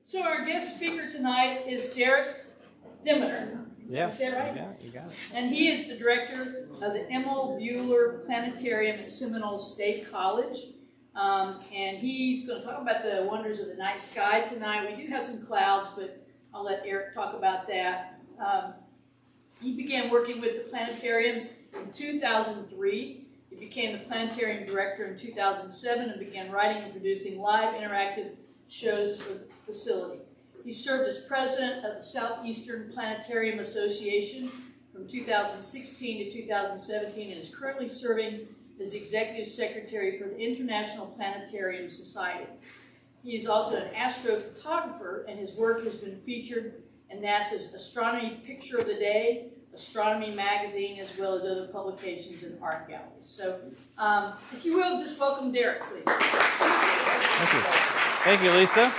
So our guest speaker tonight is Derek Demeter. Yeah, Is that right? Yeah, you got it. And he is the director of the Emil Buehler Planetarium at Seminole State College. And he's going to talk about the wonders of the night sky tonight. We do have some clouds, but I'll let Eric talk about that. He began working with the planetarium in 2003. He became the planetarium director in 2007 and began writing and producing live interactive shows for the facility. He served as president of the Southeastern Planetarium Association from 2016 to 2017 and is currently serving as executive secretary for the International Planetarium Society. He is also an astrophotographer, and his work has been featured in NASA's Astronomy Picture of the Day, Astronomy Magazine, as well as other publications and art galleries. So, if you will, just welcome Derek, please. Thank you. Thank you, Lisa.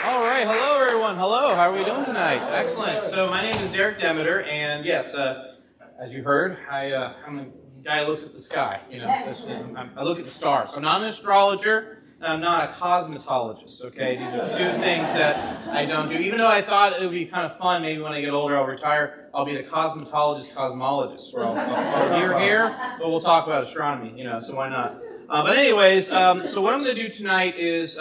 All right, hello everyone. Hello, how are we doing tonight? Excellent. So my name is Derek Demeter, and yes, as you heard, I'm a guy who looks at the sky. You know, I look at the stars. I'm not an astrologer, and I'm not a cosmetologist. Okay, these are two things that I don't do. Even though I thought it would be kind of fun, maybe when I get older, I'll retire. I'll be the cosmetologist, where I'll hear here, but we'll talk about astronomy. You know, so why not? But anyways, so what I'm going to do tonight is.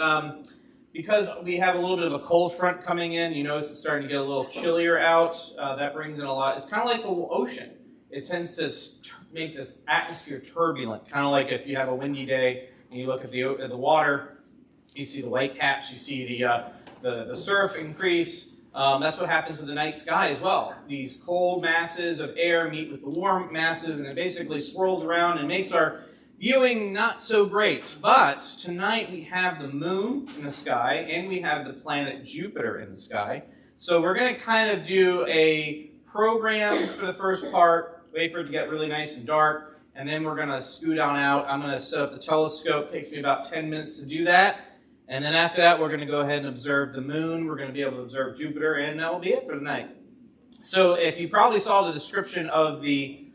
Because we have a little bit of a cold front coming in, you notice it's starting to get a little chillier out. That brings in a lot. It's kind of like the ocean. It tends to make this atmosphere turbulent, kind of like if you have a windy day and you look at the water, you see the white caps, you see the surf increase. That's what happens with the night sky as well. These cold masses of air meet with the warm masses, and it basically swirls around and makes our viewing not so great. But tonight we have the moon in the sky and we have the planet Jupiter in the sky. So we're going to kind of do a program for the first part, wait for it to get really nice and dark, and then we're going to scoot on out. I'm going to set up the telescope. It takes me about 10 minutes to do that. And then after that, we're going to go ahead and observe the moon. We're going to be able to observe Jupiter, and that will be it for tonight. So if you probably saw the description of the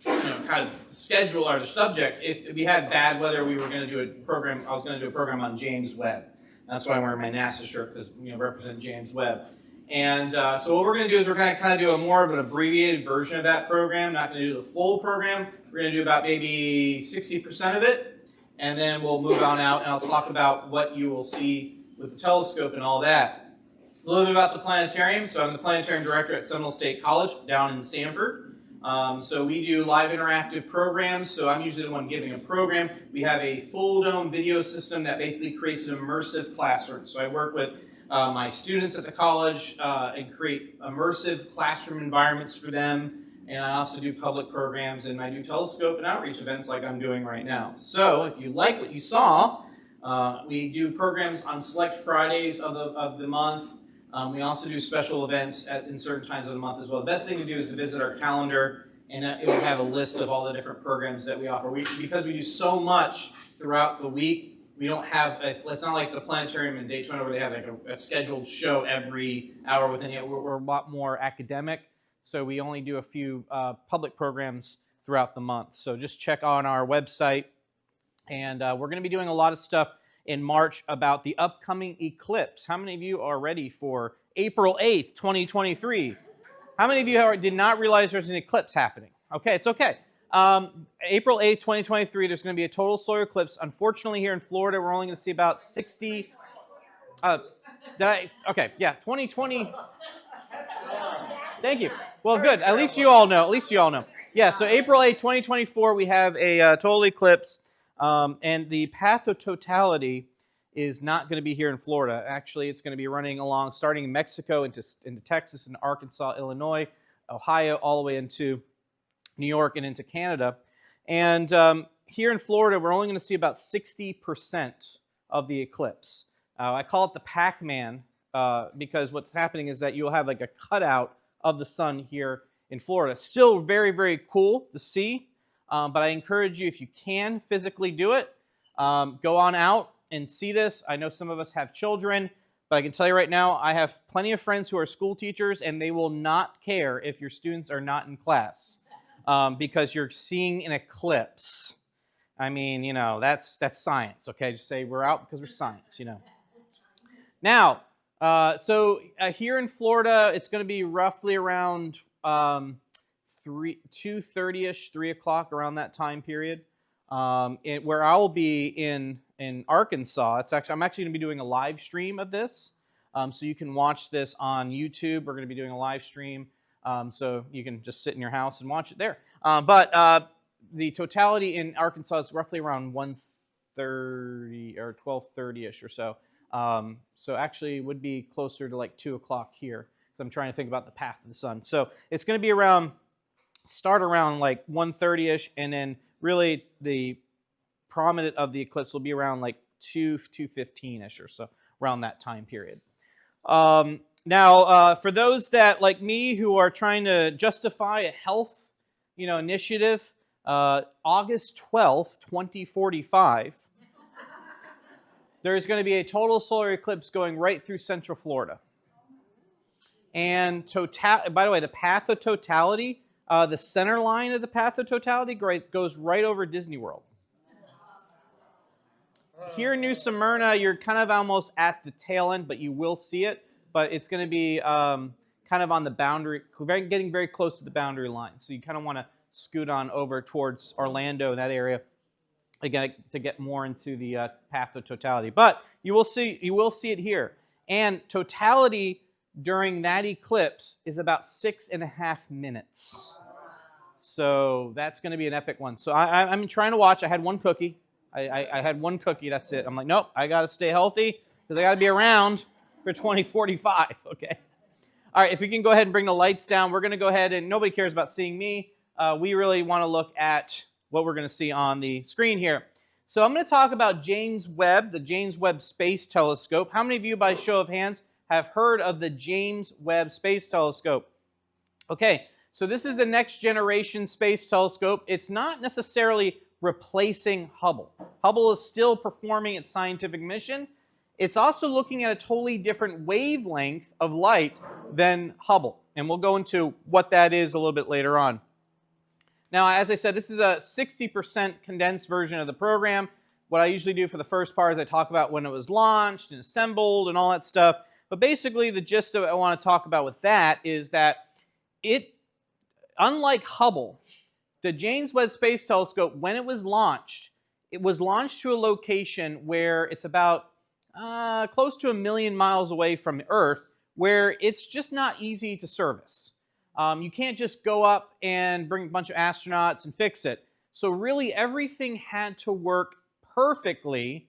kind of schedule or the subject, if we had bad weather, we were going to do a program. I was going to do a program on James Webb. That's why I'm wearing my NASA shirt, because represent James Webb. And so what we're going to do is we're going to kind of do a more of an abbreviated version of that program. Not going to do the full program. We're going to do about maybe 60% of it, and then we'll move on out, and I'll talk about what you will see with the telescope and all that. A little bit about the planetarium. So I'm the planetarium director at Seminole State College down in Sanford. So we do live interactive programs, so I'm usually the one giving a program. We have a full dome video system that basically creates an immersive classroom. So I work with my students at the college and create immersive classroom environments for them. And I also do public programs, and I do telescope and outreach events like I'm doing right now. So if you like what you saw, we do programs on select Fridays of the month. We also do special events in certain times of the month as well. The best thing to do is to visit our calendar, and it will have a list of all the different programs that we offer. Because we do so much throughout the week, we don't have, it's not like the planetarium in Daytona where they have like a scheduled show every hour within it. We're a lot more academic, so we only do a few public programs throughout the month. So just check on our website, and we're going to be doing a lot of stuff in March about the upcoming eclipse. How many of you are ready for April 8th, 2023? How many of you did not realize there's an eclipse happening? Okay, it's okay. April 8th, 2023, there's going to be a total solar eclipse. Unfortunately, here in Florida, we're only going to see about 60... okay, yeah, 2020... Thank you. Well, good. At least you all know. Yeah, so April 8th, 2024, we have a total eclipse. And the path of totality is not going to be here in Florida. Actually, it's going to be running along, starting in Mexico into Texas and Arkansas, Illinois, Ohio, all the way into New York and into Canada. And here in Florida, we're only going to see about 60% of the eclipse. I call it the Pac-Man because what's happening is that you'll have like a cutout of the sun here in Florida. Still very, very cool to see. But I encourage you, if you can physically do it, go on out and see this. I know some of us have children, but I can tell you right now, I have plenty of friends who are school teachers, and they will not care if your students are not in class because you're seeing an eclipse. I mean, that's science, okay? Just say we're out because we're science, Now, here in Florida, it's going to be roughly around 2:30ish, 3 o'clock, around that time period. Where I will be in Arkansas, I'm actually going to be doing a live stream of this. So you can watch this on YouTube. We're going to be doing a live stream. So you can just sit in your house and watch it there. But the totality in Arkansas is roughly around 1:30 or 12:30ish or so. So actually it would be closer to like 2 o'clock here. So I'm trying to think about the path of the sun. So it's going to be start around like 1:30ish, and then really the prominent of the eclipse will be around like 2:15ish or so, around that time period. Now, for those that, like me, who are trying to justify a health, initiative, August 12th, 2045, there's going to be a total solar eclipse going right through Central Florida. And by the way, the path of totality, the center line of the path of totality goes right over Disney World. Here in New Smyrna, you're kind of almost at the tail end, but you will see it. But it's going to be kind of on the boundary, getting very close to the boundary line. So you kind of want to scoot on over towards Orlando, that area, again, to get more into the path of totality. But you will see it here. And totality during that eclipse is about 6.5 minutes. So that's going to be an epic one. So I'm trying to watch. I had one cookie. I had one cookie. That's it. I'm like, nope, I got to stay healthy because I got to be around for 2045. Okay. All right, if we can go ahead and bring the lights down, we're going to go ahead, and nobody cares about seeing me. We really want to look at what we're going to see on the screen here. So I'm going to talk about James Webb, the James Webb Space Telescope. How many of you, by show of hands, have heard of the James Webb Space Telescope? Okay, so this is the next generation space telescope. It's not necessarily replacing Hubble. Hubble is still performing its scientific mission. It's also looking at a totally different wavelength of light than Hubble. And we'll go into what that is a little bit later on. Now, as I said, this is a 60% condensed version of the program. What I usually do for the first part is I talk about when it was launched and assembled and all that stuff. But basically, the gist of what I want to talk about with that is that unlike Hubble, the James Webb Space Telescope, when it was launched to a location where it's about close to 1 million miles away from the Earth, where it's just not easy to service. You can't just go up and bring a bunch of astronauts and fix it. So really everything had to work perfectly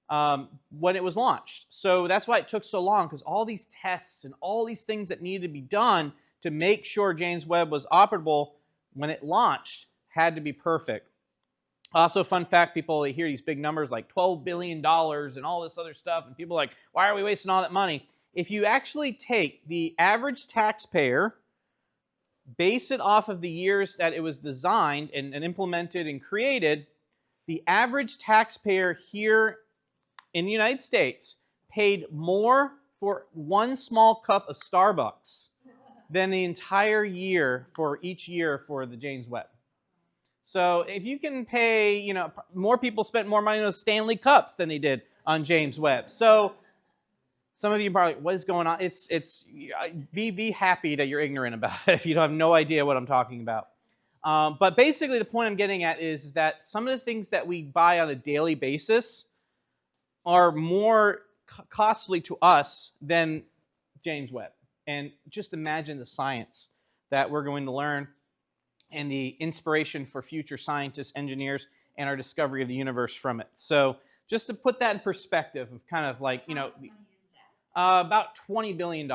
when it was launched. So that's why it took so long, because all these tests and all these things that needed to be done to make sure James Webb was operable when it launched had to be perfect. Also, fun fact, people hear these big numbers like $12 billion and all this other stuff, and people are like, why are we wasting all that money? If you actually take the average taxpayer, base it off of the years that it was designed and implemented and created, the average taxpayer here in the United States paid more for one small cup of Starbucks than the entire year for each year for the James Webb. So if you can pay, more people spent more money on those Stanley Cups than they did on James Webb. So some of you probably, what is going on? Be happy that you're ignorant about it if you have no idea what I'm talking about. But basically the point I'm getting at is that some of the things that we buy on a daily basis are more costly to us than James Webb. And just imagine the science that we're going to learn and the inspiration for future scientists, engineers, and our discovery of the universe from it. So just to put that in perspective of kind of like, about $20 billion.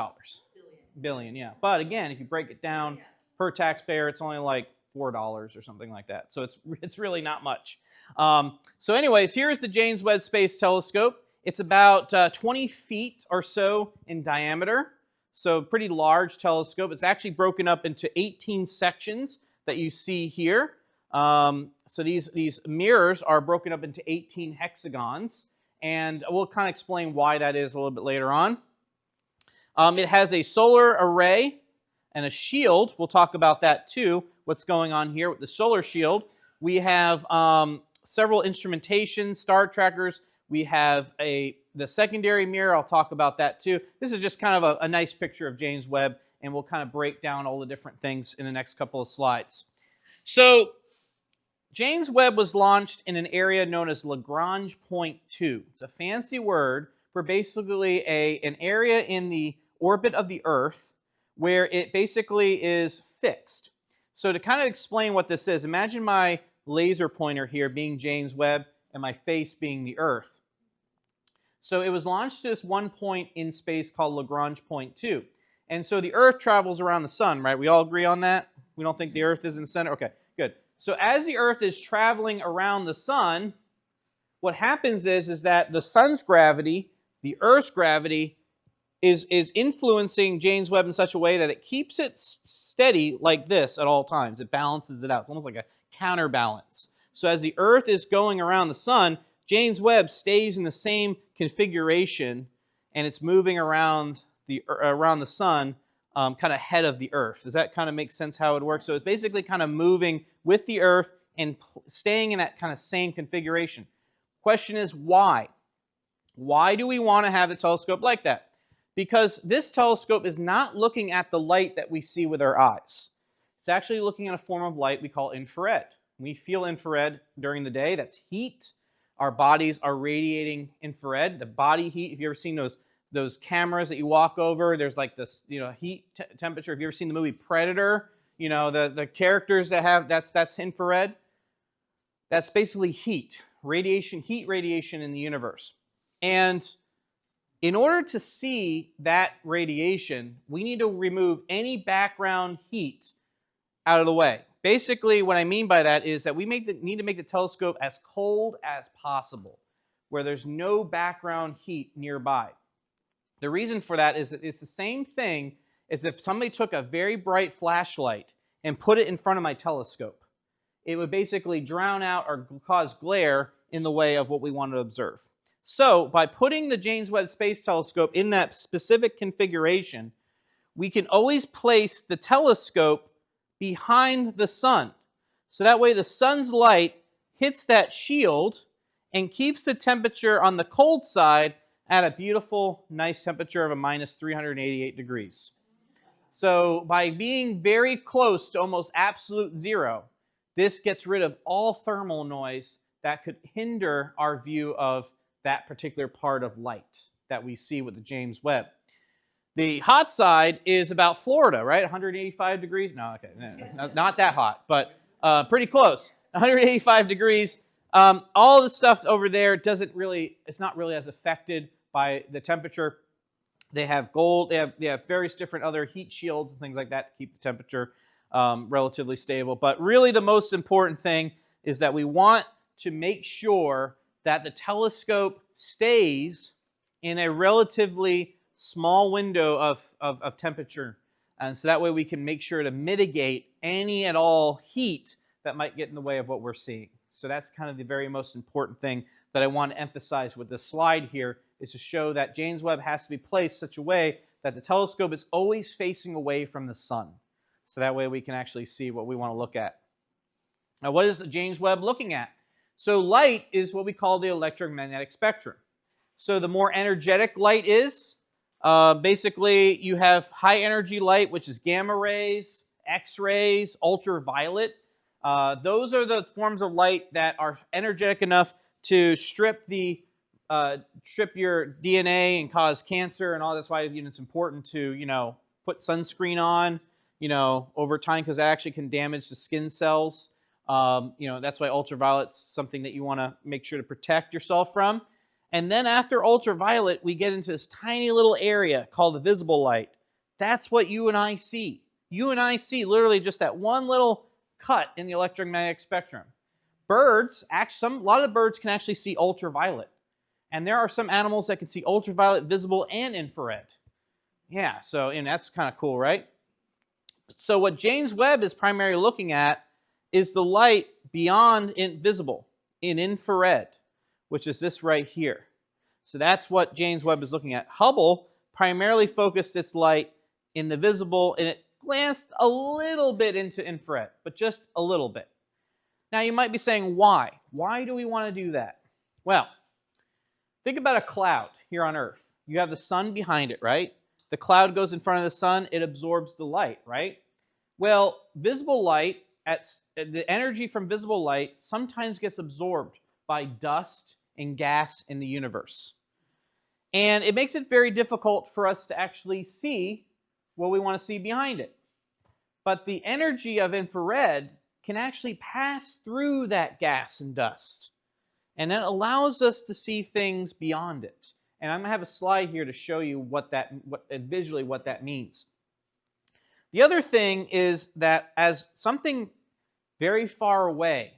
Billion, yeah. But again, if you break it down per taxpayer, it's only like $4 or something like that. So it's really not much. So anyways, here's the James Webb Space Telescope. It's about 20 feet or so in diameter. So pretty large telescope. It's actually broken up into 18 sections that you see here. So these mirrors are broken up into 18 hexagons. And we'll kind of explain why that is a little bit later on. It has a solar array and a shield. We'll talk about that too, what's going on here with the solar shield. We have several instrumentation, star trackers. We have the secondary mirror. I'll talk about that too. This is just kind of a nice picture of James Webb, and we'll kind of break down all the different things in the next couple of slides. So James Webb was launched in an area known as Lagrange Point 2. It's a fancy word for basically an area in the orbit of the Earth where it basically is fixed. So to kind of explain what this is, imagine my laser pointer here being James Webb and my face being the Earth. So it was launched to this one point in space called Lagrange Point 2. And so the Earth travels around the sun, right? We all agree on that? We don't think the Earth is in the center? Okay, good. So as the Earth is traveling around the sun, what happens is that the sun's gravity, the Earth's gravity, is influencing James Webb in such a way that it keeps it steady like this at all times. It balances it out. It's almost like a counterbalance. So as the Earth is going around the sun, James Webb stays in the same configuration, and it's moving around the sun kind of ahead of the Earth. Does that kind of make sense how it works? So it's basically kind of moving with the Earth and staying in that kind of same configuration. Question is why? Why do we want to have the telescope like that? Because this telescope is not looking at the light that we see with our eyes. It's actually looking at a form of light we call infrared. We feel infrared during the day. That's heat. Our bodies are radiating infrared. The body heat, if you've ever seen those cameras that you walk over, there's like this, heat temperature. If you've ever seen the movie Predator, the characters that have, that's infrared. That's basically heat radiation in the universe. And in order to see that radiation, we need to remove any background heat out of the way. Basically, what I mean by that is that we need to make the telescope as cold as possible, where there's no background heat nearby. The reason for that is that it's the same thing as if somebody took a very bright flashlight and put it in front of my telescope. It would basically drown out or cause glare in the way of what we want to observe. So by putting the James Webb Space Telescope in that specific configuration, we can always place the telescope behind the sun. So that way the sun's light hits that shield and keeps the temperature on the cold side at a beautiful, nice temperature of a minus 388 degrees. So by being very close to almost absolute zero, this gets rid of all thermal noise that could hinder our view of that particular part of light that we see with the James Webb. The hot side is about Florida, right? 185 degrees? No, okay, no, not that hot, but pretty close. 185 degrees. All the stuff over there it's not really as affected by the temperature. They have gold, they have various different other heat shields and things like that to keep the temperature relatively stable. But really the most important thing is that we want to make sure that the telescope stays in a relatively small window of temperature. And so that way we can make sure to mitigate any and all heat that might get in the way of what we're seeing. So that's kind of the very most important thing that I want to emphasize with this slide here, is to show that James Webb has to be placed such a way that the telescope is always facing away from the sun. So that way we can actually see what we want to look at. Now, what is James Webb looking at? So light is what we call the electromagnetic spectrum. So the more energetic light is, basically you have high energy light, which is gamma rays, X-rays, ultraviolet. Those are the forms of light that are energetic enough to strip your DNA and cause cancer and all. That's why it's important to put sunscreen on over time, because that actually can damage the skin cells. That's why ultraviolet's something that you want to make sure to protect yourself from. And then after ultraviolet, we get into this tiny little area called the visible light. That's what you and I see. You and I see literally just that one little cut in the electromagnetic spectrum. Birds, a lot of the birds can actually see ultraviolet. And there are some animals that can see ultraviolet, visible, and infrared. Yeah, and that's kind of cool, right? So what James Webb is primarily looking at is the light beyond visible, in infrared, which is this right here. So that's what James Webb is looking at. Hubble primarily focused its light in the visible, and it glanced a little bit into infrared, but just a little bit. Now you might be saying, why? Why do we want to do that? Well, Think about a cloud here on Earth. You have the sun behind it, right? The cloud goes in front of the sun, it absorbs the light, right? Well, visible light, the energy from visible light sometimes gets absorbed by dust and gas in the universe. And it makes it very difficult for us to actually see what we want to see behind it. But the energy of infrared can actually pass through that gas and dust. And that allows us to see things beyond it. And I'm going to have a slide here to show you visually what that means. The other thing is that as something very far away,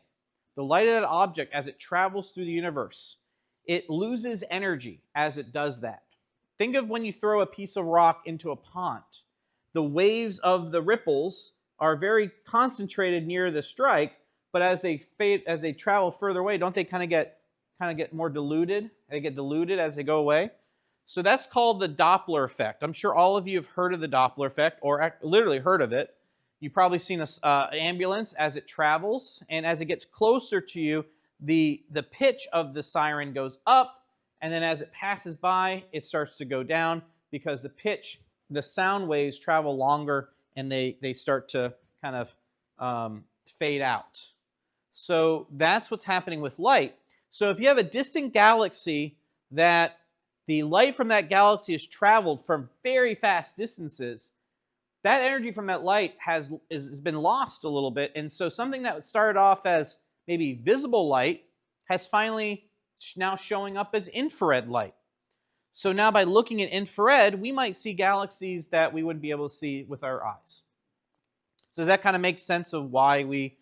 the light of that object, as it travels through the universe, it loses energy as it does that. Think of when you throw a piece of rock into a pond. The waves of the ripples are very concentrated near the strike, but as they travel further away, don't they kind of get more diluted? They get diluted as they go away. So that's called the Doppler effect. I'm sure all of you have heard of the Doppler effect, or literally heard of it. You've probably seen an ambulance as it travels, and as it gets closer to you, the pitch of the siren goes up, and then as it passes by, it starts to go down because the sound waves travel longer, and they start to kind of fade out. So that's what's happening with light. So if you have a distant galaxy that the light from that galaxy has traveled from very fast distances, that energy from that light has been lost a little bit. And so something that started off as maybe visible light has finally now showing up as infrared light. So now by looking at infrared, we might see galaxies that we wouldn't be able to see with our eyes. So does that kind of make sense of why we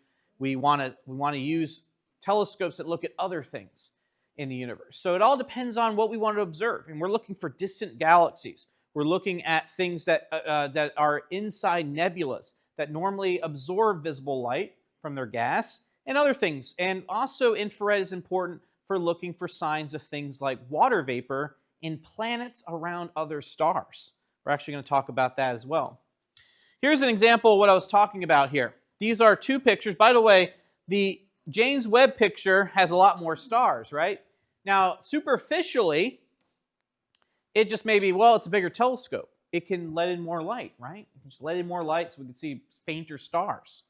want to use telescopes that look at other things in the universe? So it all depends on what we want to observe. And we're looking for distant galaxies. We're looking at things that are inside nebulas that normally absorb visible light from their gas and other things. And also infrared is important for looking for signs of things like water vapor in planets around other stars. We're actually going to talk about that as well. Here's an example of what I was talking about here. These are two pictures. By the way, the James Webb picture has a lot more stars, right? Now, superficially, it just may be, well, it's a bigger telescope. It can let in more light, right? It can just let in more light so we can see fainter stars.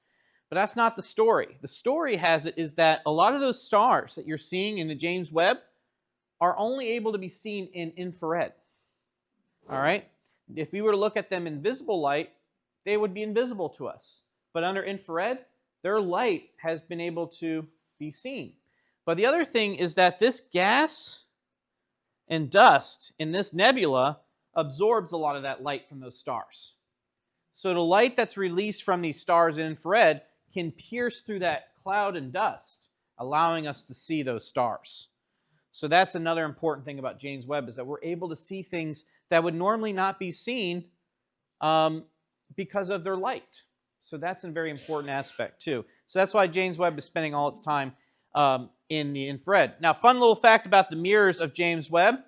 But that's not the story. The story has it is that a lot of those stars that you're seeing in the James Webb are only able to be seen in infrared. All right? If we were to look at them in visible light, they would be invisible to us. But under infrared, their light has been able to be seen. But the other thing is that this gas and dust in this nebula absorbs a lot of that light from those stars. So the light that's released from these stars in infrared can pierce through that cloud and dust, allowing us to see those stars. So that's another important thing about James Webb, is that we're able to see things that would normally not be seen because of their light. So that's a very important aspect too. So that's why James Webb is spending all its time in the infrared. Now, fun little fact about the mirrors of James Webb.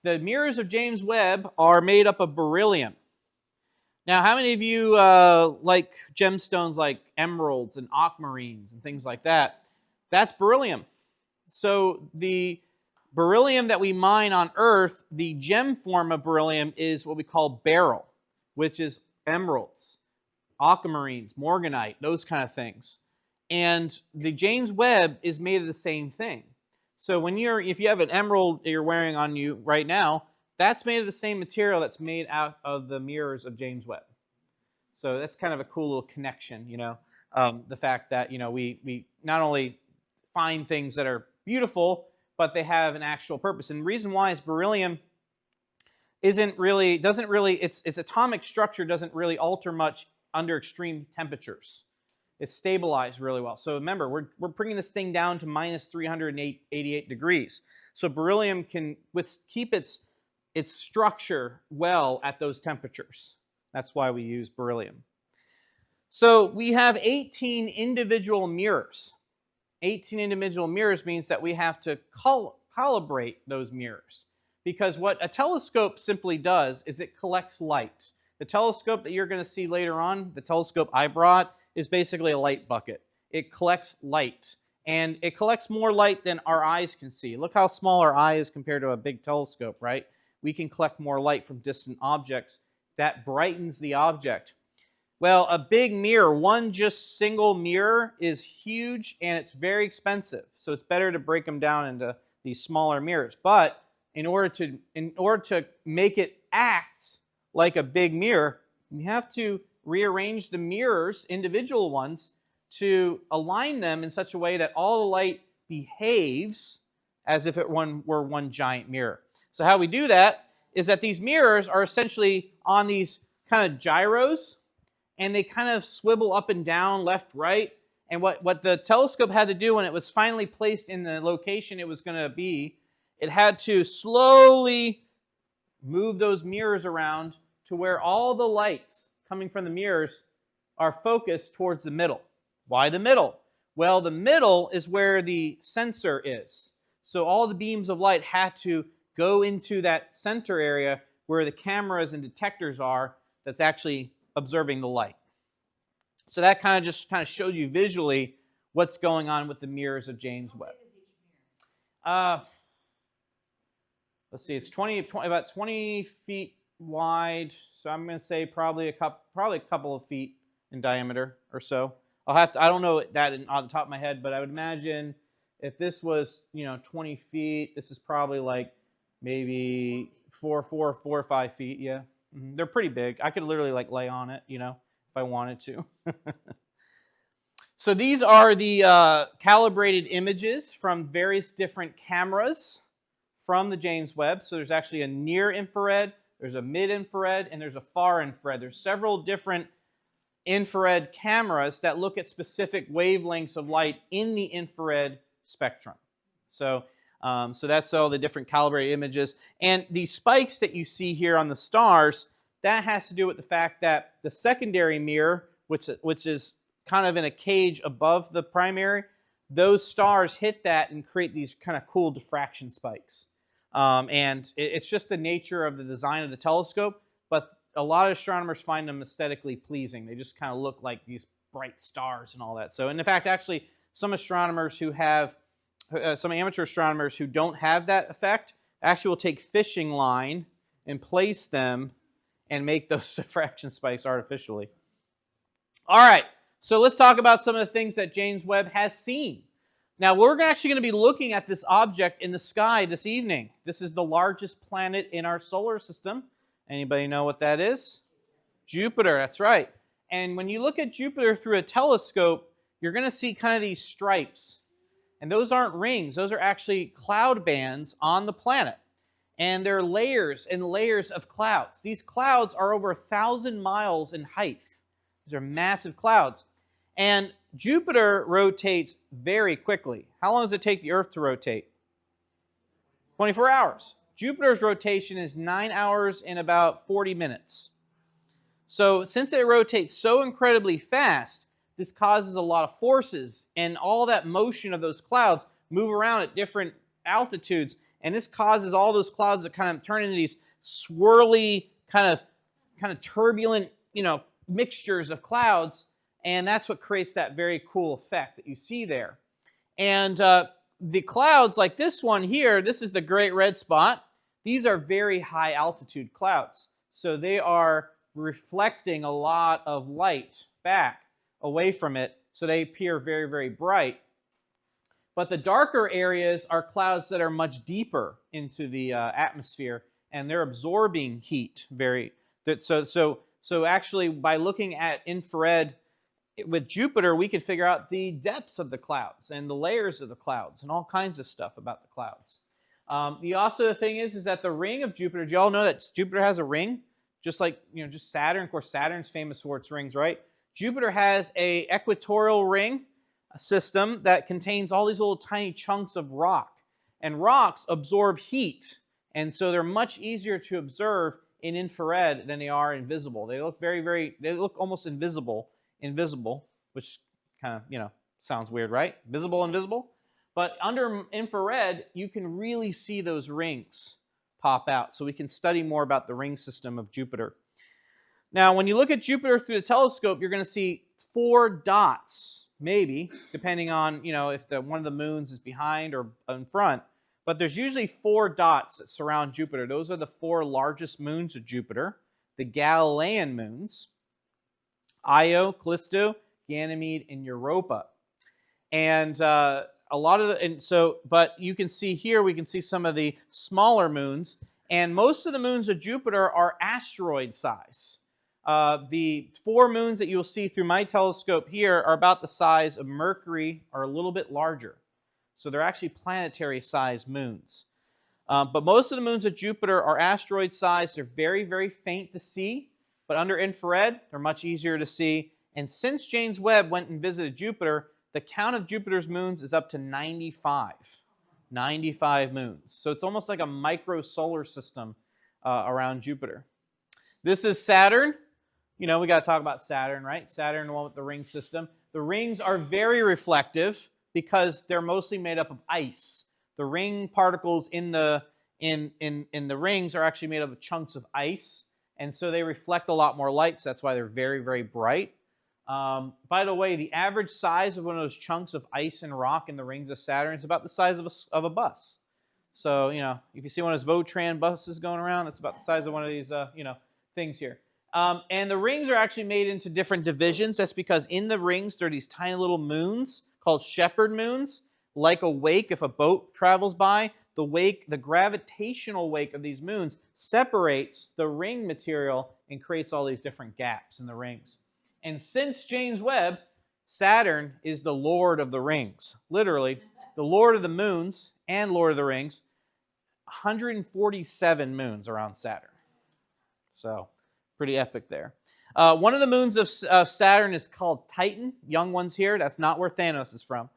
The mirrors of James Webb are made up of beryllium. Now, how many of you like gemstones like emeralds and aquamarines and things like that? That's beryllium. So the beryllium that we mine on Earth, the gem form of beryllium is what we call beryl, which is emeralds, aquamarines, morganite, those kind of things. And the James Webb is made of the same thing. So if you have an emerald that you're wearing on you right now, that's made of the same material that's made out of the mirrors of James Webb. So that's kind of a cool little connection, the fact that, we not only find things that are beautiful, but they have an actual purpose. And the reason why is beryllium its atomic structure doesn't really alter much under extreme temperatures. It's stabilized really well. So remember, we're bringing this thing down to minus 388 degrees. So beryllium can keep its structure well at those temperatures. That's why we use beryllium. So we have 18 individual mirrors. 18 individual mirrors means that we have to calibrate those mirrors. Because what a telescope simply does is it collects light. The telescope that you're going to see later on, the telescope I brought, is basically a light bucket. It collects light, And it collects more light than our eyes can see. Look how small our eye is compared to a big telescope, right? We can collect more light from distant objects. That brightens the object. Well, a big mirror, one just single mirror, is huge and it's very expensive. So it's better to break them down into these smaller mirrors. But in order to make it act like a big mirror, you have to rearrange the mirrors, individual ones, to align them in such a way that all the light behaves as if it were one giant mirror. So how we do that is that these mirrors are essentially on these kind of gyros, and they kind of swivel up and down, left, right. And what the telescope had to do when it was finally placed in the location it was going to be, it had to slowly move those mirrors around to where all the lights coming from the mirrors are focused towards the middle. Why the middle? Well, the middle is where the sensor is. So all the beams of light had to go into that center area where the cameras and detectors are that's actually observing the light. So that kind of shows you visually what's going on with the mirrors of James Webb. Let's see, it's about 20 feet wide, so I'm going to say probably a couple of feet in diameter or so. I don't know that on the top of my head, but I would imagine if this was 20 feet, this is probably like maybe 4 or 5 feet. Yeah, they're pretty big. I could literally like lay on it, if I wanted to. So these are the calibrated images from various different cameras from the James Webb. So there's actually a near infrared, there's a mid infrared, and there's a far infrared. There's several different infrared cameras that look at specific wavelengths of light in the infrared spectrum. So that's all the different calibrated images. And these spikes that you see here on the stars, that has to do with the fact that the secondary mirror, which is kind of in a cage above the primary, those stars hit that and create these kind of cool diffraction spikes. And it's just the nature of the design of the telescope, but a lot of astronomers find them aesthetically pleasing. They just kind of look like these bright stars and all that. So, and in fact, actually, some astronomers who have, some amateur astronomers who don't have that effect, actually will take fishing line and place them and make those diffraction spikes artificially. All right, so let's talk about some of the things that James Webb has seen. Now, we're actually going to be looking at this object in the sky this evening. This is the largest planet in our solar system. Anybody know what that is? Jupiter, that's right. And when you look at Jupiter through a telescope, you're going to see kind of these stripes. And those aren't rings. Those are actually cloud bands on the planet. And they're layers and layers of clouds. These clouds are over 1,000 miles in height. These are massive clouds. And Jupiter rotates very quickly. How long does it take the Earth to rotate? 24 hours. Jupiter's rotation is 9 hours and about 40 minutes. So since it rotates so incredibly fast, this causes a lot of forces, and all that motion of those clouds move around at different altitudes, and this causes all those clouds to kind of turn into these swirly, kind of turbulent, mixtures of clouds, and that's what creates that very cool effect that you see there. And the clouds like this one here, this is the Great Red Spot. These are very high altitude clouds. So they are reflecting a lot of light back away from it. So they appear very, very bright. But the darker areas are clouds that are much deeper into the atmosphere, and they're absorbing heat so actually, by looking at infrared with Jupiter, we can figure out the depths of the clouds and the layers of the clouds and all kinds of stuff about the clouds. The thing is that the ring of Jupiter, do you all know that Jupiter has a ring? Just like, just Saturn. Of course, Saturn's famous for its rings, right? Jupiter has an equatorial ring system that contains all these little tiny chunks of rock. And rocks absorb heat. And so they're much easier to observe in infrared than they are in visible. They look they look almost invisible, which kind of, sounds weird, right? Visible, invisible. But under infrared, you can really see those rings pop out. So we can study more about the ring system of Jupiter. Now, when you look at Jupiter through the telescope, you're going to see 4 dots maybe, depending on, if one of the moons is behind or in front. But there's usually 4 dots that surround Jupiter. Those are the 4 largest moons of Jupiter, the Galilean moons: Io, Callisto, Ganymede, and Europa. And but you can see here, we can see some of the smaller moons, and most of the moons of Jupiter are asteroid size. The 4 moons that you'll see through my telescope here are about the size of Mercury, or a little bit larger. So they're actually planetary-sized moons. But most of the moons of Jupiter are asteroid-sized. They're very, very faint to see, but under infrared, they're much easier to see. And since James Webb went and visited Jupiter, the count of Jupiter's moons is up to 95. 95 moons. So it's almost like a micro solar system around Jupiter. This is Saturn. We got to talk about Saturn, right? Saturn, the one with the ring system. The rings are very reflective because they're mostly made up of ice. The ring particles in the rings are actually made up of chunks of ice, and so they reflect a lot more light, so that's why they're very, very bright. By the way, the average size of one of those chunks of ice and rock in the rings of Saturn is about the size of a bus. So, if you see one of those Votran buses going around, that's about the size of one of these, things here. And the rings are actually made into different divisions. That's because in the rings, there are these tiny little moons called shepherd moons. Like a wake, if a boat travels by, the gravitational wake of these moons separates the ring material and creates all these different gaps in the rings. And since James Webb, Saturn is the Lord of the Rings. Literally, the Lord of the Moons and Lord of the Rings. 147 moons around Saturn. So, pretty epic there. One of the moons of Saturn is called Titan. Young ones here. That's not where Thanos is from.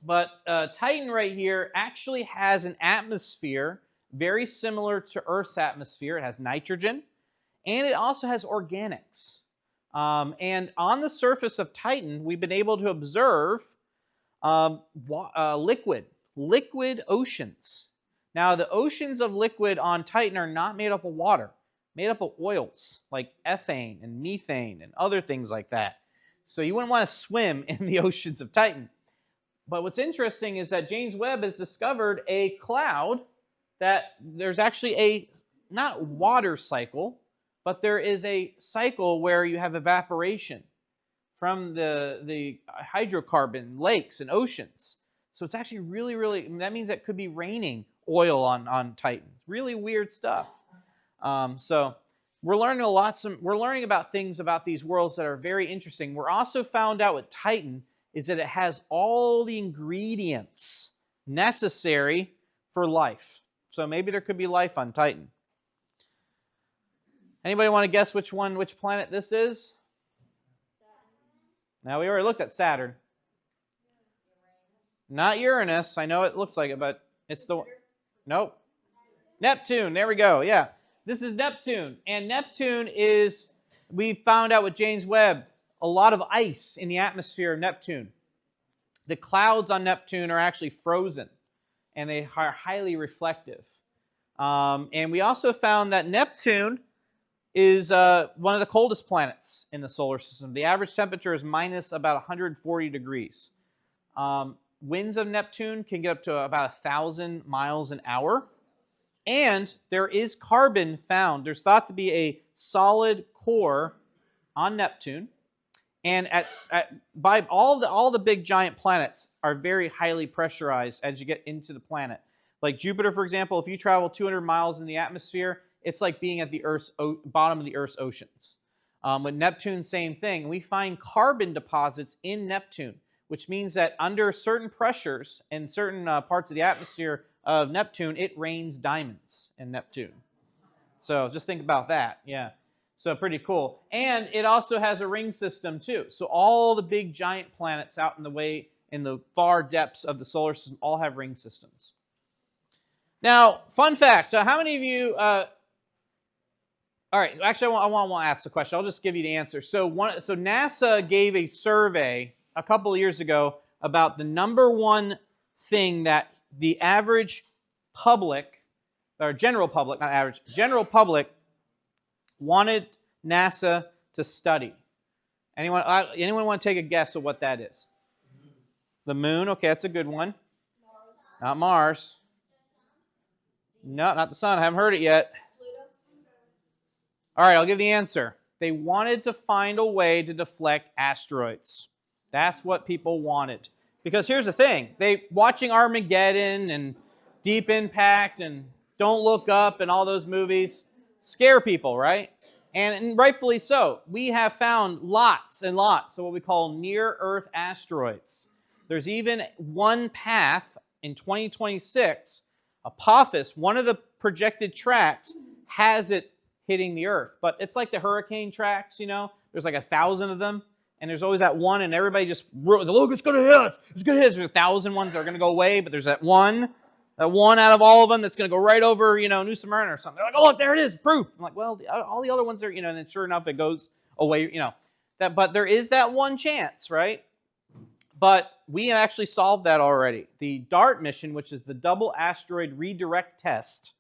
But Titan right here actually has an atmosphere very similar to Earth's atmosphere. It has nitrogen, and it also has organics. And on the surface of Titan, we've been able to observe liquid oceans. Now, the oceans of liquid on Titan are not made up of water, made up of oils like ethane and methane and other things like that. So you wouldn't want to swim in the oceans of Titan. But what's interesting is that James Webb has discovered a cloud that there's actually a, not water cycle, but there is a cycle where you have evaporation from the hydrocarbon lakes and oceans. So it's actually really, really, that means it could be raining oil on Titan. Really weird stuff. So we're learning we're learning about things about these worlds that are very interesting. We're also found out with Titan is that it has all the ingredients necessary for life. So maybe there could be life on Titan. Anybody want to guess which planet this is? Now, we already looked at Saturn. Not Uranus. I know it looks like it, but it's the... Nope. Neptune. There we go. Yeah. This is Neptune. And Neptune is, we found out with James Webb, a lot of ice in the atmosphere of Neptune. The clouds on Neptune are actually frozen, and they are highly reflective. And we also found that Neptune is one of the coldest planets in the solar system. The average temperature is minus about 140 degrees. Winds of Neptune can get up to about 1,000 miles an hour. And there is carbon found. There's thought to be a solid core on Neptune. And by all the big giant planets are very highly pressurized as you get into the planet. Like Jupiter, for example, if you travel 200 miles in the atmosphere, it's like being at the Earth's bottom of the Earth's oceans. With Neptune, same thing. We find carbon deposits in Neptune, which means that under certain pressures in certain parts of the atmosphere of Neptune, it rains diamonds in Neptune. So just think about that. Yeah. So pretty cool. And it also has a ring system too. So all the big giant planets out in the far depths of the solar system all have ring systems. Now, fun fact. How many of you... all right, actually, I want to ask the question. I'll just give you the answer. So NASA gave a survey a couple of years ago about the number one thing that the average public, or general public, not average, general public wanted NASA to study. Anyone want to take a guess of what that is? The moon. Okay, that's a good one. Not Mars. No, not the sun. I haven't heard it yet. All right, I'll give the answer. They wanted to find a way to deflect asteroids. That's what people wanted. Because here's the thing. Watching Armageddon and Deep Impact and Don't Look Up and all those movies scare people, right? And rightfully so. We have found lots and lots of what we call near-Earth asteroids. There's even one path in 2026, Apophis, one of the projected tracks, has it hitting the Earth. But it's like the hurricane tracks, There's like 1,000 of them. And there's always that one, and everybody just, look, it's going to hit us. It's going to hit us. There's 1,000 ones that are going to go away, but there's that one out of all of them that's going to go right over, New Smyrna or something. They're like, oh, look, there it is, proof. I'm like, well, all the other ones are, and then sure enough, it goes away, But there is that one chance, right? But we have actually solved that already. The DART mission, which is the Double Asteroid Redirect Test,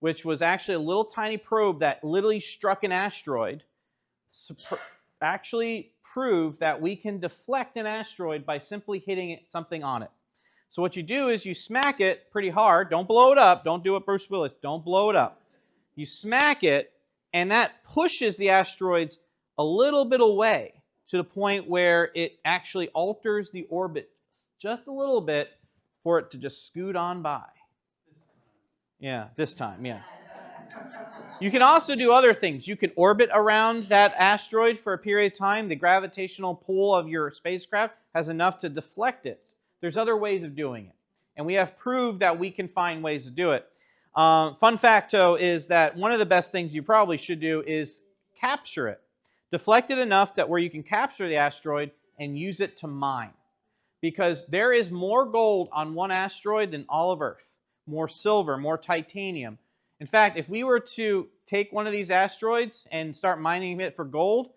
which was actually a little tiny probe that literally struck an asteroid, actually proved that we can deflect an asteroid by simply hitting something on it. So what you do is you smack it pretty hard. Don't blow it up. Don't do it, Bruce Willis. Don't blow it up. You smack it, and that pushes the asteroids a little bit away to the point where it actually alters the orbit just a little bit for it to just scoot on by. Yeah, this time, yeah. You can also do other things. You can orbit around that asteroid for a period of time. The gravitational pull of your spacecraft has enough to deflect it. There's other ways of doing it. And we have proved that we can find ways to do it. Fun facto is that one of the best things you probably should do is capture it. Deflect it enough that where you can capture the asteroid and use it to mine. Because there is more gold on one asteroid than all of Earth. More silver, more titanium. In fact, if we were to take one of these asteroids and start mining it for gold,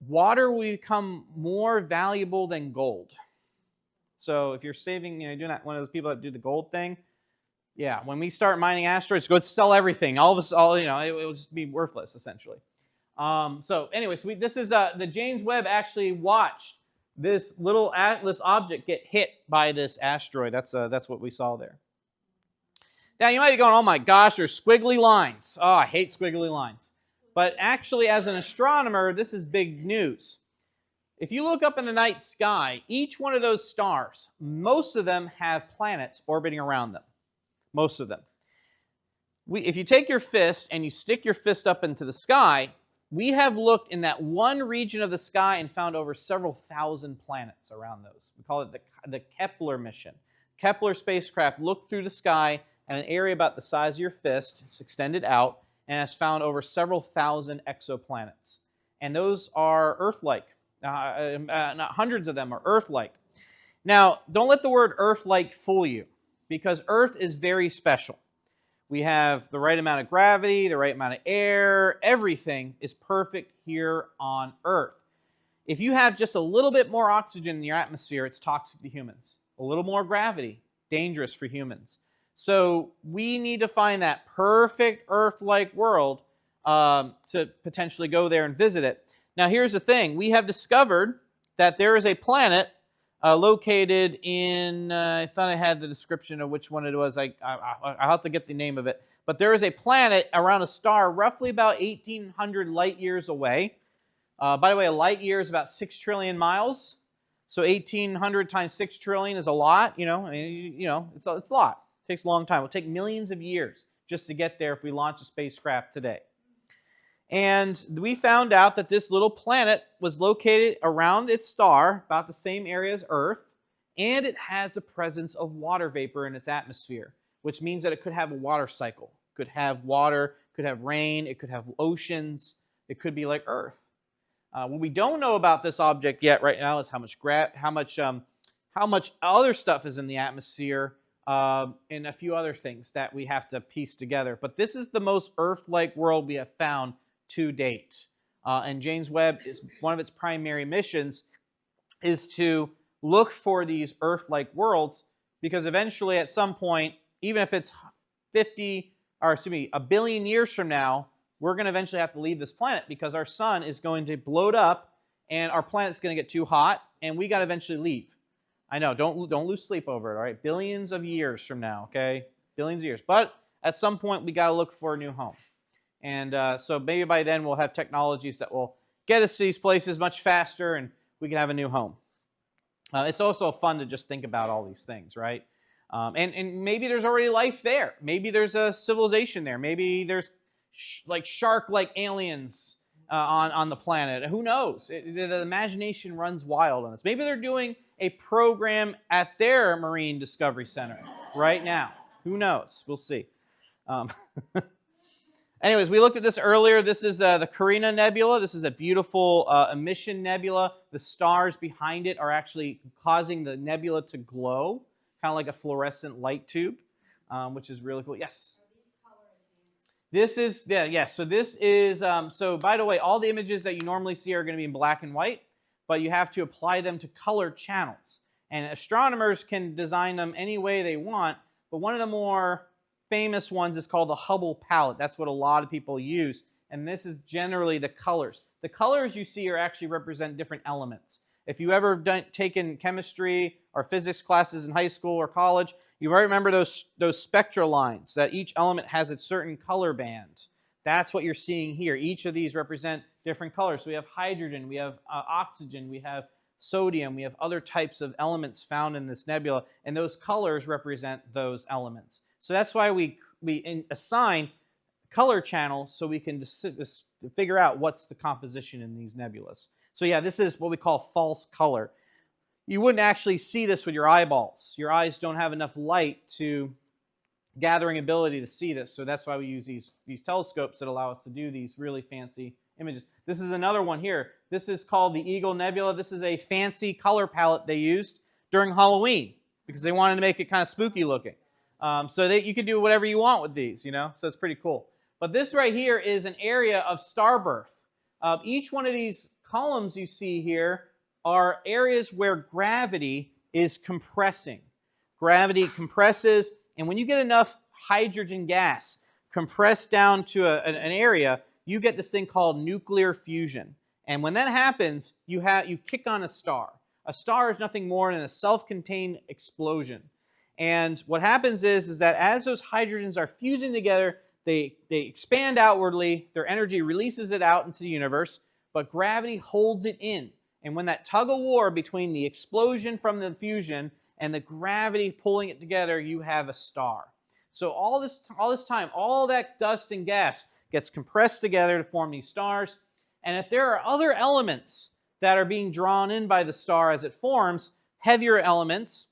water will become more valuable than gold. So if you're saving, doing that, one of those people that do the gold thing, yeah, when we start mining asteroids, go sell everything. All of us, it will just be worthless essentially. So anyways, this is the James Webb actually watched this little Atlas object get hit by this asteroid. That's what we saw there. Now, you might be going, oh my gosh, there's squiggly lines. Oh, I hate squiggly lines. But actually, as an astronomer, this is big news. If you look up in the night sky, each one of those stars, most of them have planets orbiting around them. Most of them. If you take your fist and you stick your fist up into the sky, we have looked in that one region of the sky and found over several thousand planets around those. We call it the Kepler mission. Kepler spacecraft looked through the sky and an area about the size of your fist, it's extended out, and has found over several thousand exoplanets. And those are Earth-like. Not hundreds of them are Earth-like. Now, don't let the word Earth-like fool you, because Earth is very special. We have the right amount of gravity, the right amount of air, everything is perfect here on Earth. If you have just a little bit more oxygen in your atmosphere, it's toxic to humans. A little more gravity, dangerous for humans. So we need to find that perfect Earth-like world to potentially go there and visit it. Now here's the thing. We have discovered that there is a planet located in, I thought I had the description of which one it was. I'll have to get the name of it. But there is a planet around a star roughly about 1,800 light years away. By the way, a light year is about 6 trillion miles. So 1,800 times 6 trillion is a lot. It's a lot. It takes a long time. It will take millions of years just to get there if we launch a spacecraft today. And we found out that this little planet was located around its star, about the same area as Earth, and it has the presence of water vapor in its atmosphere, which means that it could have a water cycle. It could have water, could have rain, it could have oceans, it could be like Earth. What we don't know about this object yet right now is how much other stuff is in the atmosphere, and a few other things that we have to piece together. But this is the most Earth-like world we have found to date. And James Webb, is one of its primary missions is to look for these Earth-like worlds, because eventually at some point, even if it's a billion years from now, we're going to eventually have to leave this planet because our sun is going to blow up and our planet's going to get too hot, and we got to eventually leave. I know, don't lose sleep over it, all right? Billions of years from now, okay? Billions of years. But at some point, we got to look for a new home. And so maybe by then, we'll have technologies that will get us to these places much faster, and we can have a new home. It's also fun to just think about all these things, right? And maybe there's already life there. Maybe there's a civilization there. Maybe there's like shark-like aliens on the planet. Who knows? The imagination runs wild on this. Maybe they're doing a program at their Marine Discovery Center right now. Who knows? We'll see. Anyways, we looked at this earlier. This is the Carina Nebula. This is a beautiful emission nebula. The stars behind it are actually causing the nebula to glow, kind of like a fluorescent light tube, which is really cool. Yes? This is, yes. So this is, so by the way, all the images that you normally see are going to be in black and white, but you have to apply them to color channels. And astronomers can design them any way they want, but one of the more famous ones is called the Hubble palette. That's what a lot of people use. And this is generally the colors. The colors you see actually represent different elements. If you ever taken chemistry or physics classes in high school or college, you might remember those spectral lines, that each element has a certain color band. That's what you're seeing here. Each of these represent different colors. So we have hydrogen, we have oxygen, we have sodium, we have other types of elements found in this nebula, and those colors represent those elements. So that's why we assign color channels so we can just figure out what's the composition in these nebulas. So yeah, this is what we call false color. You wouldn't actually see this with your eyeballs. Your eyes don't have enough light to gathering ability to see this. So that's why we use these telescopes that allow us to do these really fancy images. This is another one here. This is called the Eagle Nebula. This is a fancy color palette they used during Halloween because they wanted to make it kind of spooky looking. So that you can do whatever you want with these, you know, so it's pretty cool. But this right here is an area of star birth. Each one of these columns you see here are areas where gravity is compressing. Gravity compresses, and when you get enough hydrogen gas compressed down to an area, you get this thing called nuclear fusion. And when that happens, you kick on a star. A star is nothing more than a self-contained explosion. And what happens is that as those hydrogens are fusing together, they expand outwardly, their energy releases it out into the universe, but gravity holds it in. And when that tug of war between the explosion from the fusion and the gravity pulling it together, you have a star. So all this time, all that dust and gas gets compressed together to form these stars. And if there are other elements that are being drawn in by the star as it forms, heavier elements,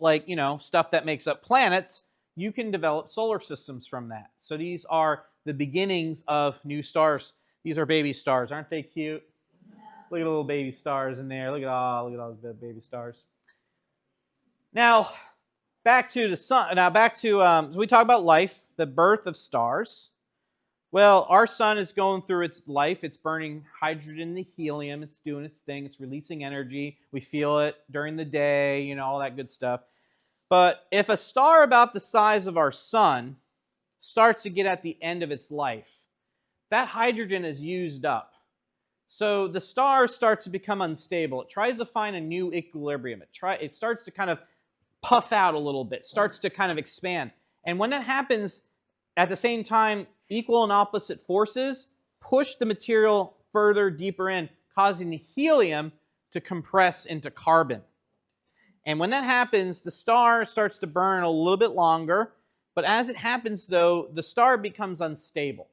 like, you know, stuff that makes up planets, you can develop solar systems from that. So these are the beginnings of new stars. These are baby stars. Aren't they cute? Look at the little baby stars in there. Look at all the baby stars. Now, back to the sun. Now, back to, so we talk about life, the birth of stars. Well, our sun is going through its life. It's burning hydrogen and helium. It's doing its thing. It's releasing energy. We feel it during the day, you know, all that good stuff. But if a star about the size of our sun starts to get at the end of its life, that hydrogen is used up. So the star starts to become unstable. It tries to find a new equilibrium. It starts to kind of puff out a little bit, starts to kind of expand. And when that happens, at the same time, equal and opposite forces push the material further, deeper in, causing the helium to compress into carbon. And when that happens, the star starts to burn a little bit longer. But as it happens, though, the star becomes unstable.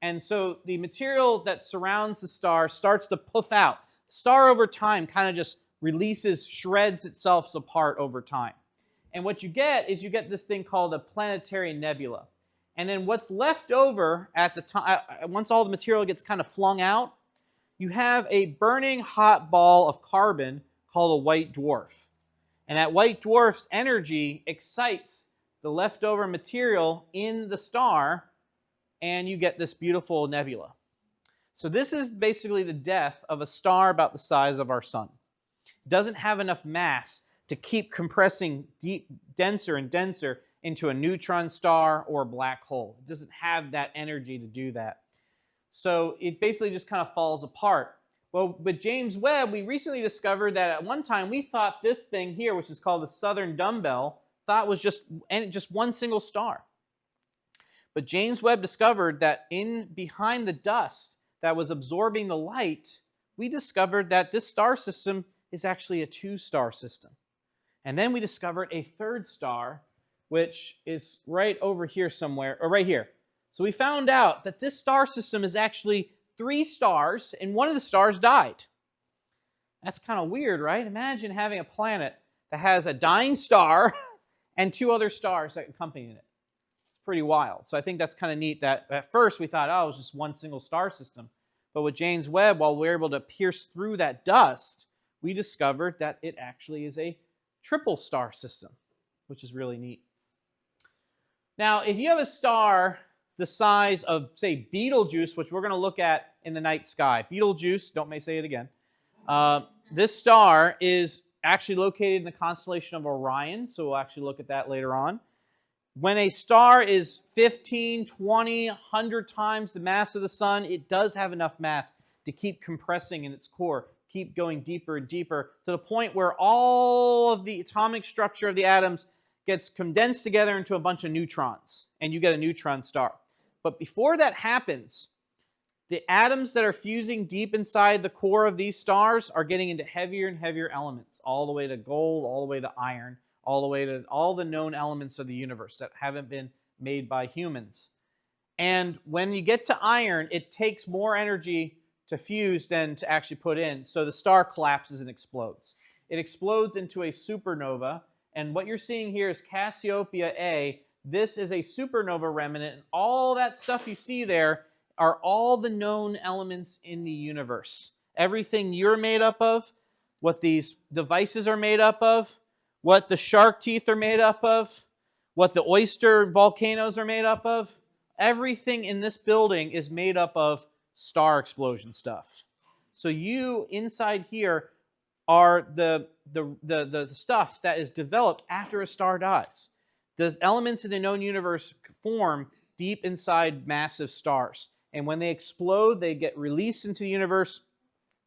And so the material that surrounds the star starts to puff out. The star over time kind of just releases, shreds itself apart over time. And what you get is you get this thing called a planetary nebula. And then what's left over at the time, once all the material gets kind of flung out, you have a burning hot ball of carbon called a white dwarf. And that white dwarf's energy excites the leftover material in the star, and you get this beautiful nebula. So this is basically the death of a star about the size of our sun. It doesn't have enough mass to keep compressing denser and denser into a neutron star or a black hole. It doesn't have that energy to do that. So it basically just kind of falls apart. Well, with James Webb, we recently discovered that at one time we thought this thing here, which is called the Southern Dumbbell, thought was just one single star. But James Webb discovered that behind the dust that was absorbing the light, we discovered that this star system is actually a two-star system. And then we discovered a third star, which is right over here somewhere, or right here. So we found out that this star system is actually 3 stars, and one of the stars died. That's kind of weird, right? Imagine having a planet that has a dying star and 2 other stars that accompany it. It's pretty wild. So I think that's kind of neat that at first we thought, oh, it was just one single star system. But with James Webb, while we were able to pierce through that dust, we discovered that it actually is a triple star system, which is really neat. Now, if you have a star the size of, say, Betelgeuse, which we're going to look at in the night sky. Betelgeuse, don't say it again. This star is actually located in the constellation of Orion, so we'll actually look at that later on. When a star is 15, 20, 100 times the mass of the sun, it does have enough mass to keep compressing in its core, keep going deeper and deeper, to the point where all of the atomic structure of the atoms gets condensed together into a bunch of neutrons, and you get a neutron star. But before that happens, the atoms that are fusing deep inside the core of these stars are getting into heavier and heavier elements, all the way to gold, all the way to iron, all the way to all the known elements of the universe that haven't been made by humans. And when you get to iron, it takes more energy to fuse than to actually put in, so the star collapses and explodes. It explodes into a supernova, and what you're seeing here is Cassiopeia A. This is a supernova remnant, and all that stuff you see there are all the known elements in the universe. Everything you're made up of, what these devices are made up of, what the shark teeth are made up of, what the oyster volcanoes are made up of, everything in this building is made up of star explosion stuff. So you, inside here, are the stuff that is developed after a star dies. The elements in the known universe form deep inside massive stars. And when they explode, they get released into the universe.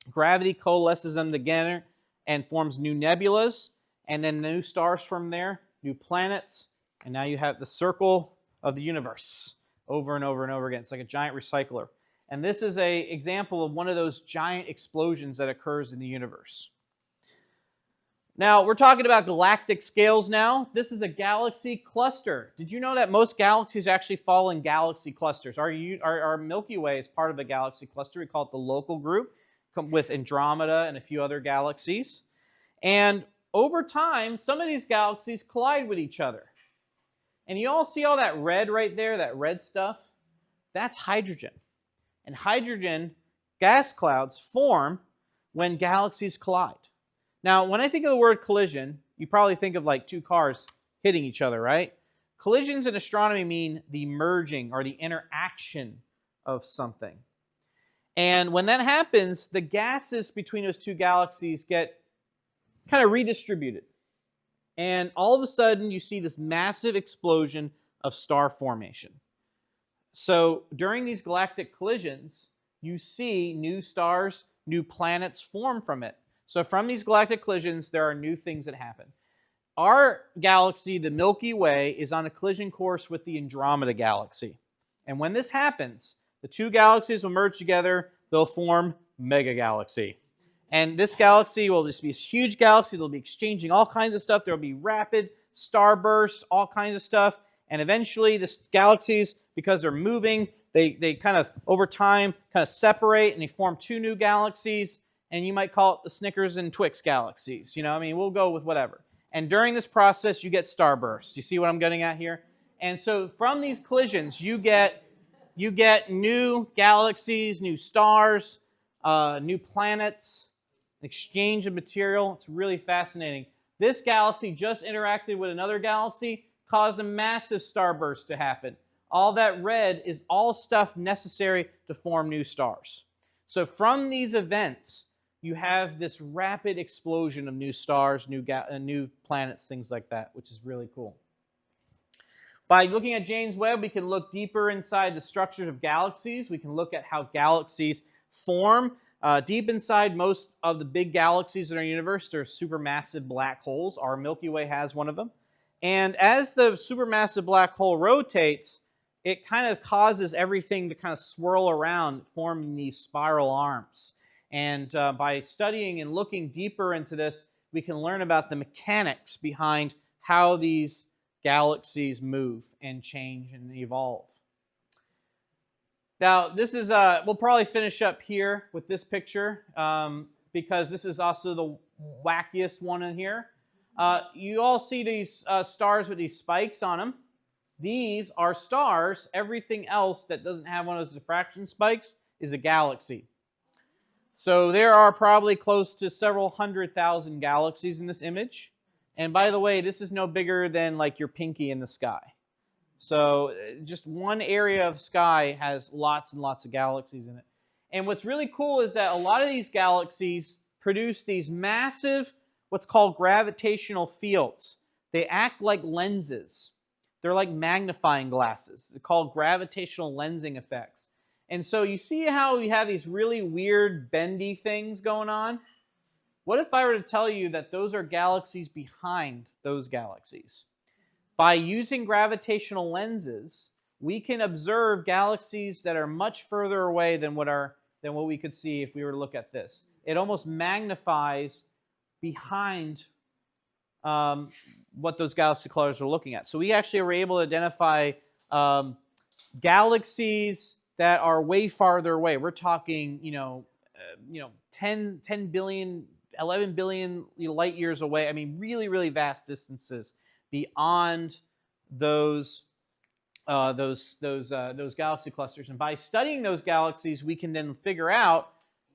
Gravity coalesces them together and forms new nebulas. And then new stars from there, new planets. And now you have the circle of the universe over and over and over again. It's like a giant recycler. And this is an example of one of those giant explosions that occurs in the universe. Now, we're talking about galactic scales now. This is a galaxy cluster. Did you know that most galaxies actually fall in galaxy clusters? Our Milky Way is part of a galaxy cluster. We call it the local group, with Andromeda and a few other galaxies. And over time, some of these galaxies collide with each other. And you all see all that red right there, that red stuff? That's hydrogen. And hydrogen gas clouds form when galaxies collide. Now, when I think of the word collision, you probably think of like 2 cars hitting each other, right? Collisions in astronomy mean the merging or the interaction of something. And when that happens, the gases between those 2 galaxies get kind of redistributed. And all of a sudden, you see this massive explosion of star formation. So during these galactic collisions, you see new stars, new planets form from it. So from these galactic collisions, there are new things that happen. Our galaxy, the Milky Way, is on a collision course with the Andromeda galaxy. And when this happens, the 2 galaxies will merge together. They'll form megagalaxy. And this galaxy will just be this huge galaxy. They'll be exchanging all kinds of stuff. There will be rapid starbursts, all kinds of stuff. And eventually, the galaxies, because they're moving, they kind of, over time, kind of separate, and they form 2 new galaxies. And you might call it the Snickers and Twix galaxies. You know, I mean, we'll go with whatever. And during this process, you get starbursts. You see what I'm getting at here? And so from these collisions, you get new galaxies, new stars, new planets, exchange of material. It's really fascinating. This galaxy just interacted with another galaxy, caused a massive starburst to happen. All that red is all stuff necessary to form new stars. So from these events, you have this rapid explosion of new stars, new planets, things like that, which is really cool. By looking at James Webb, we can look deeper inside the structures of galaxies. We can look at how galaxies form. Deep inside most of the big galaxies in our universe, there are supermassive black holes. Our Milky Way has one of them. And as the supermassive black hole rotates, it kind of causes everything to kind of swirl around, forming these spiral arms. And by studying and looking deeper into this, we can learn about the mechanics behind how these galaxies move and change and evolve. Now, this is, we'll probably finish up here with this picture because this is also the wackiest one in here. You all see these stars with these spikes on them. These are stars. Everything else that doesn't have one of those diffraction spikes is a galaxy. So there are probably close to several 100,000 galaxies in this image. And by the way, this is no bigger than like your pinky in the sky. So just one area of sky has lots and lots of galaxies in it. And what's really cool is that a lot of these galaxies produce these massive, what's called gravitational fields. They act like lenses. They're like magnifying glasses. They're called gravitational lensing effects. And so you see how we have these really weird bendy things going on? What if I were to tell you that those are galaxies behind those galaxies? By using gravitational lenses, we can observe galaxies that are much further away than what we could see if we were to look at this. It almost magnifies behind what those galaxy colors are looking at. So we actually were able to identify galaxies that are way farther away. We're talking, 10 billion, 11 billion light years away. I mean, really, really vast distances beyond those galaxy clusters. And by studying those galaxies, we can then figure out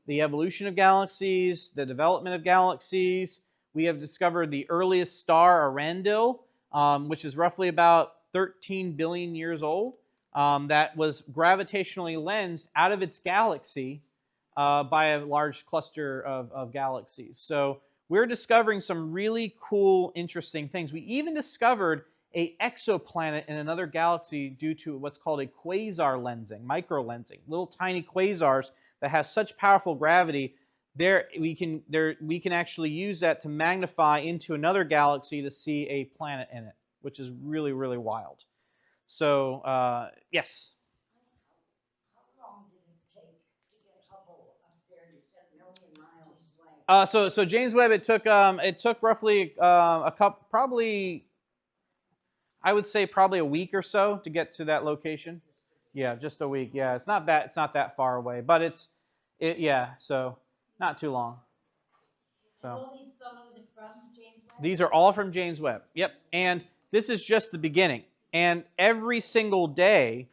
the evolution of galaxies, the development of galaxies. We have discovered the earliest star, Arandil, which is roughly about 13 billion years old. That was gravitationally lensed out of its galaxy by a large cluster of galaxies. So we're discovering some really cool, interesting things. We even discovered an exoplanet in another galaxy due to what's called a quasar lensing, microlensing, little tiny quasars that have such powerful gravity. We can actually use that to magnify into another galaxy to see a planet in it, which is really, really wild. So, yes? How long did it take to get Hubble up there to 7 million miles away? So James Webb, it took roughly probably, I would say probably a week or so to get to that location. Yeah, just a week. Yeah, it's not that far away, but so not too long. So All these photos are from James Webb? these are all from James Webb. Yep, and this is just the beginning. And every single day,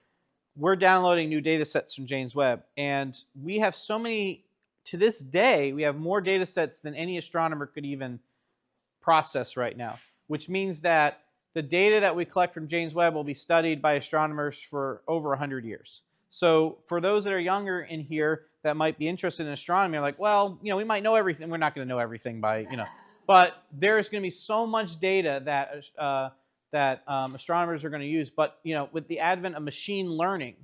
we're downloading new data sets from James Webb. And we have so many, to this day, we have more data sets than any astronomer could even process right now, which means that the data that we collect from James Webb will be studied by astronomers for over 100 years. So for those that are younger in here that might be interested in astronomy, are like, well, we might know everything. We're not going to know everything by, but there's going to be so much data that astronomers are going to use. But with the advent of machine learning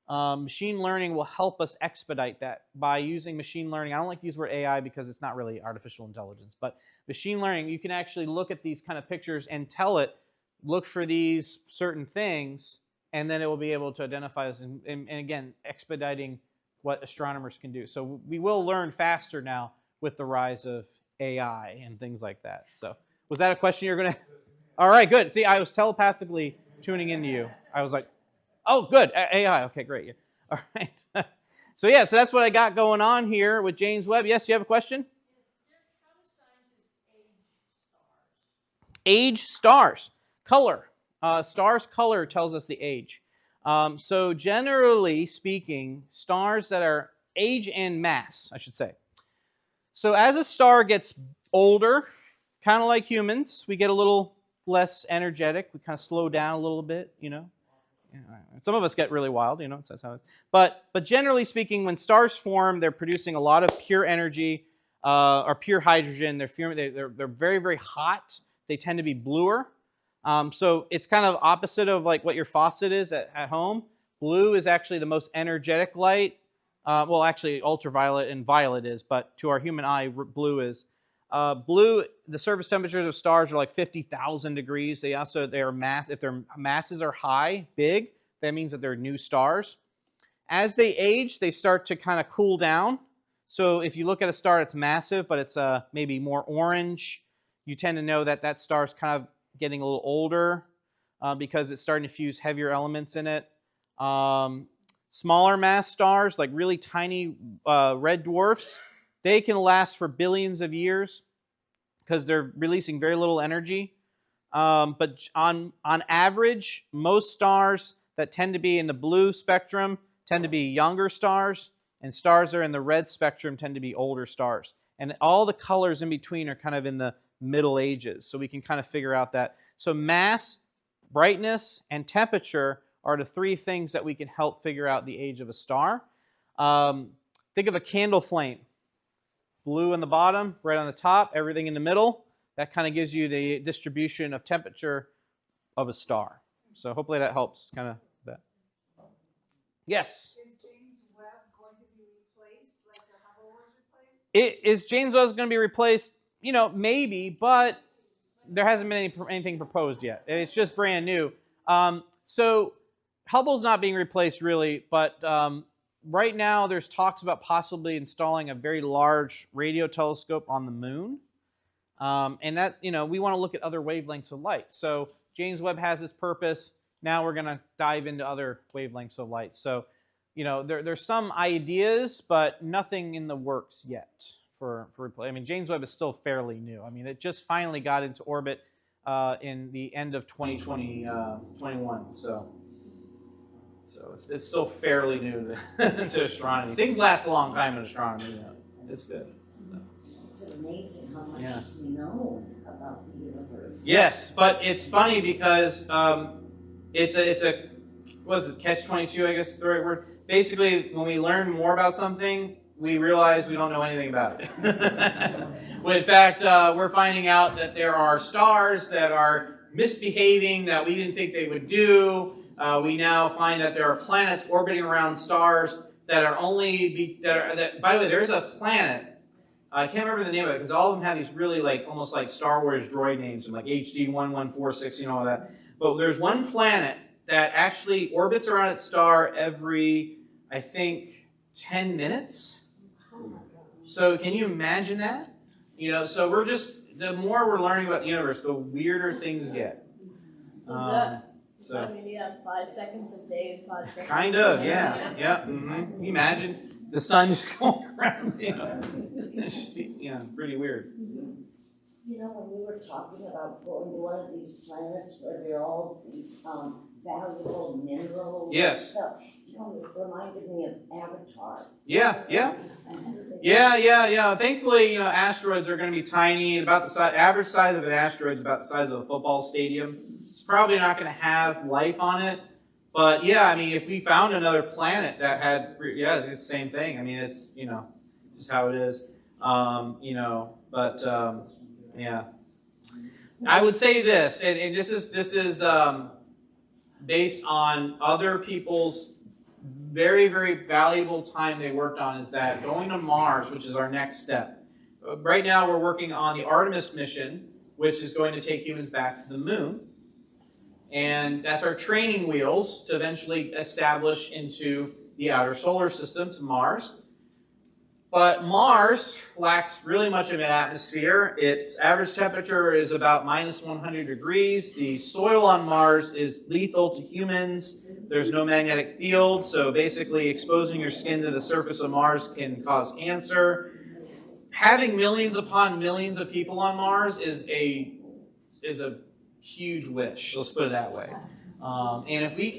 will help us expedite that by using machine learning. I don't like to use the word AI because it's not really artificial intelligence, but machine learning, you can actually look at these kind of pictures and tell it, look for these certain things, and then it will be able to identify this, and again, expediting what astronomers can do. So we will learn faster now with the rise of AI and things like that. So was that a question you're going to... All right, good. See, I was telepathically tuning into you. I was like, oh, good, AI. Okay, great. Yeah. All right. So that's what I got going on here with James Webb. Yes, you have a question? How do scientists age stars? Age stars. Color. Stars' color tells us the age. So generally speaking, stars that are age and mass, I should say. So as a star gets older, kind of like humans, we get a little less energetic. We kind of slow down a little bit, Some of us get really wild, so that's how it is. But generally speaking, when stars form, they're producing a lot of pure energy or pure hydrogen. They're very, very hot. They tend to be bluer. So it's kind of opposite of like what your faucet is at home. Blue is actually the most energetic light. Well, actually, ultraviolet and violet is, but to our human eye, blue is. Blue, the surface temperatures of stars are like 50,000 degrees. If their masses are high, big, that means that they're new stars. As they age, they start to kind of cool down. So if you look at a star that's massive, but it's maybe more orange, you tend to know that that star's kind of getting a little older because it's starting to fuse heavier elements in it. Smaller mass stars, like really tiny red dwarfs, they can last for billions of years because they're releasing very little energy. But on average, most stars that tend to be in the blue spectrum tend to be younger stars, and stars that are in the red spectrum tend to be older stars. And all the colors in between are kind of in the Middle Ages, so we can kind of figure out that. So mass, brightness, and temperature are the three things that we can help figure out the age of a star. Think of a candle flame. Blue on the bottom, red on the top, everything in the middle. That kind of gives you the distribution of temperature of a star. So hopefully that helps kind of that. Yes? Is James Webb going to be replaced like the Hubble was replaced? Is James Webb going to be replaced? You know, maybe, but there hasn't been anything proposed yet. It's just brand new. So Hubble's not being replaced really, but right now there's talks about possibly installing a very large radio telescope on the moon. And that, you know, we want to look at other wavelengths of light. So James Webb has its purpose. Now we're going to dive into other wavelengths of light. So, you know, there's some ideas, but nothing in the works yet for replay. I mean, James Webb is still fairly new. I mean, it just finally got into orbit in the end of 2021. So it's still fairly new to astronomy. Things last a long time in astronomy. You know. It's good. It's amazing how much is known about the universe. Yes, but it's funny because it's a what is it, catch-22, I guess is the right word. Basically, when we learn more about something, we realize we don't know anything about it. Well, in fact, we're finding out that there are stars that are misbehaving that we didn't think they would do. We now find that there are planets orbiting around stars that are by the way, there's a planet. I can't remember the name of it because all of them have these really almost like Star Wars droid names, and like HD 1146, all that. But there's one planet that actually orbits around its star every, I think, 10 minutes. So can you imagine that? You know, so the more we're learning about the universe, the weirder things get. I mean, you have 5 seconds a day and 5 seconds. Kind of, yeah. Mm-hmm. Can you imagine the sun just going around? You know, it's pretty weird. You know, when we were talking about going to one of these planets where there are all these valuable minerals and stuff, you know, it reminded me of Avatar. Yeah. Thankfully, you know, asteroids are going to be tiny. About the average size of an asteroid is about the size of a football stadium. It's probably not going to have life on it. But yeah, I mean, if we found another planet that had, it's the same thing. I mean, it's, you know, just how it is. Yeah. I would say this, and this is based on other people's very, very valuable time they worked on, is that going to Mars, which is our next step. Right now we're working on the Artemis mission, which is going to take humans back to the moon. And that's our training wheels to eventually establish into the outer solar system, to Mars. But Mars lacks really much of an atmosphere. Its average temperature is about minus 100 degrees. The soil on Mars is lethal to humans. There's no magnetic field, so basically exposing your skin to the surface of Mars can cause cancer. Having millions upon millions of people on Mars is a huge wish. Let's put it that way. And if we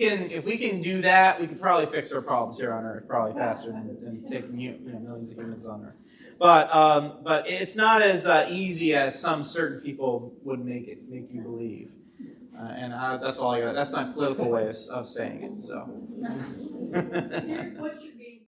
can do that, we can probably fix our problems here on Earth probably faster than taking millions of humans on Earth. But it's not as easy as some certain people would make you believe. And that's all I got. That's not a political way of saying it. So. What's your